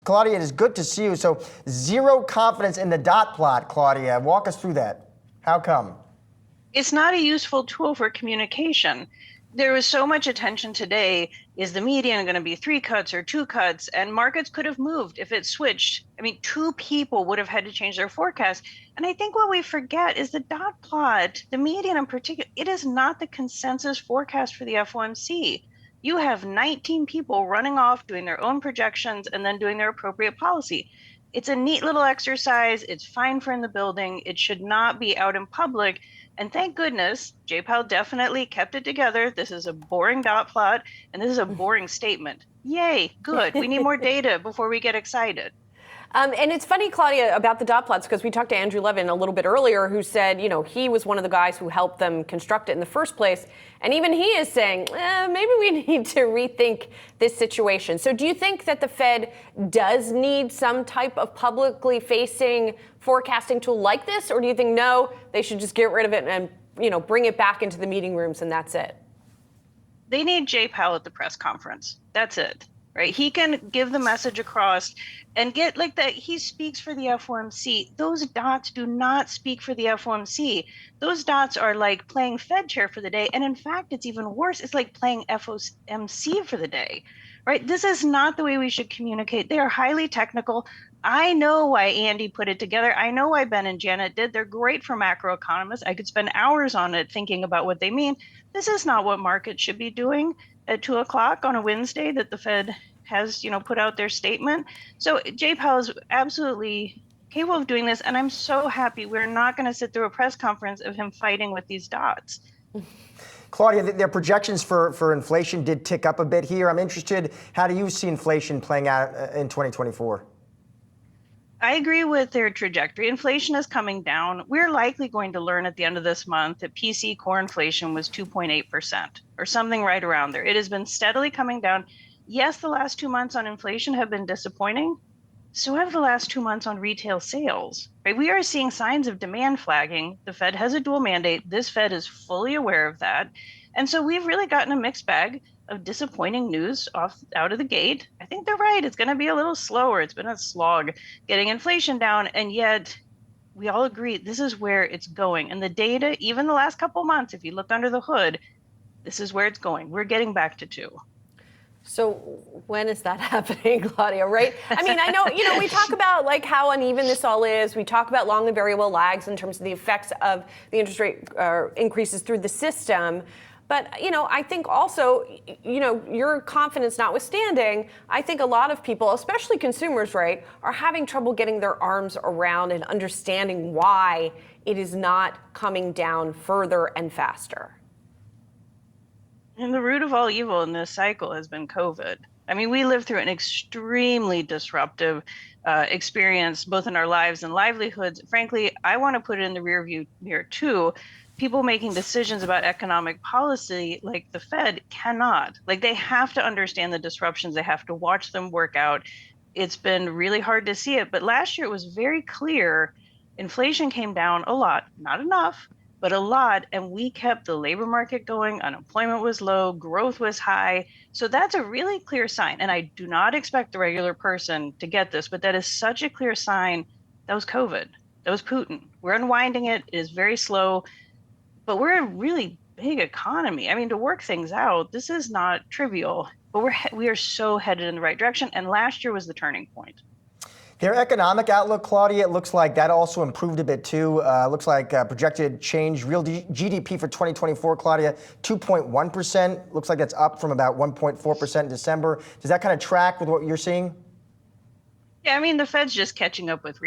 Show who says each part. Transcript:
Speaker 1: Claudia, it is good to see you. So zero confidence in the dot plot, Claudia. Walk us through that. How come?
Speaker 2: It's not a useful tool for communication. There was so much attention today. Is the median going to be 3 cuts or 2 cuts? And markets could have moved if it switched. I mean, 2 people would have had to change their forecast. And I think what we forget is the dot plot, the median in particular, it is not the consensus forecast for the FOMC. You have 19 people running off doing their own projections and then doing their appropriate policy. It's a neat little exercise. It's fine for in the building. It should not be out in public. And thank goodness, J. Powell definitely kept it together. This is a boring dot plot, and this is a boring statement. Yay, good. We need more data before we get excited.
Speaker 3: And it's funny, Claudia, about the dot plots, because we talked to Andrew Levin a little bit earlier, who said, he was one of the guys who helped them construct it in the first place. And even he is saying, maybe we need to rethink this situation. So do you think that the Fed does need some type of publicly facing forecasting tool like this? Or do you think, no, they should just get rid of it and, bring it back into the meeting rooms and that's it?
Speaker 2: They need Jay Powell at the press conference. That's it. Right? He can give the message across and get like that. He speaks for the FOMC. Those dots do not speak for the FOMC. Those dots are like playing Fed chair for the day. And in fact, it's even worse. It's like playing FOMC for the day, right? This is not the way we should communicate. They are highly technical. I know why Andy put it together. I know why Ben and Janet did. They're great for macroeconomists. I could spend hours on it thinking about what they mean. This is not what markets should be doing at 2 o'clock on a Wednesday that the Fed has, put out their statement. So Jay Powell is absolutely capable of doing this. And I'm so happy we're not going to sit through a press conference of him fighting with these dots.
Speaker 1: Claudia, their projections for inflation did tick up a bit here. I'm interested, how do you see inflation playing out in 2024?
Speaker 2: I agree with their trajectory. Inflation is coming down. We're likely going to learn at the end of this month that PC core inflation was 2.8% or something right around there. It has been steadily coming down. Yes, the last 2 months on inflation have been disappointing. So have the last 2 months on retail sales. Right? We are seeing signs of demand flagging. The Fed has a dual mandate. This Fed is fully aware of that. And so we've really gotten a mixed bag of disappointing news out of the gate. I think they're right. It's going to be a little slower. It's been a slog getting inflation down. And yet we all agree this is where it's going. And the data, even the last couple months, if you look under the hood, this is where it's going. We're getting back to 2.
Speaker 3: So when is that happening, Claudia, right? I mean, I know, we talk about like how uneven this all is. We talk about long and variable lags in terms of the effects of the interest rate increases through the system. But, I think also, your confidence notwithstanding, I think a lot of people, especially consumers, right, are having trouble getting their arms around and understanding why it is not coming down further and faster.
Speaker 2: And the root of all evil in this cycle has been COVID. I mean, we lived through an extremely disruptive experience, both in our lives and livelihoods. Frankly, I want to put it in the rearview mirror too. People making decisions about economic policy, like the Fed, cannot. Like, they have to understand the disruptions. They have to watch them work out. It's been really hard to see it. But last year, it was very clear. Inflation came down a lot, not enough, but a lot. And we kept the labor market going. Unemployment was low. Growth was high. So that's a really clear sign. And I do not expect the regular person to get this, but that is such a clear sign. That was COVID. That was Putin. We're unwinding it. It is very slow. But we're a really big economy. I mean, to work things out, this is not trivial, but we are so headed in the right direction. And last year was the turning point.
Speaker 1: Their economic outlook, Claudia, it looks like that also improved a bit too. Looks like projected change, real GDP for 2024, Claudia, 2.1%. Looks like that's up from about 1.4% in December. Does that kind of track with what you're seeing?
Speaker 2: Yeah, I mean, the Fed's just catching up with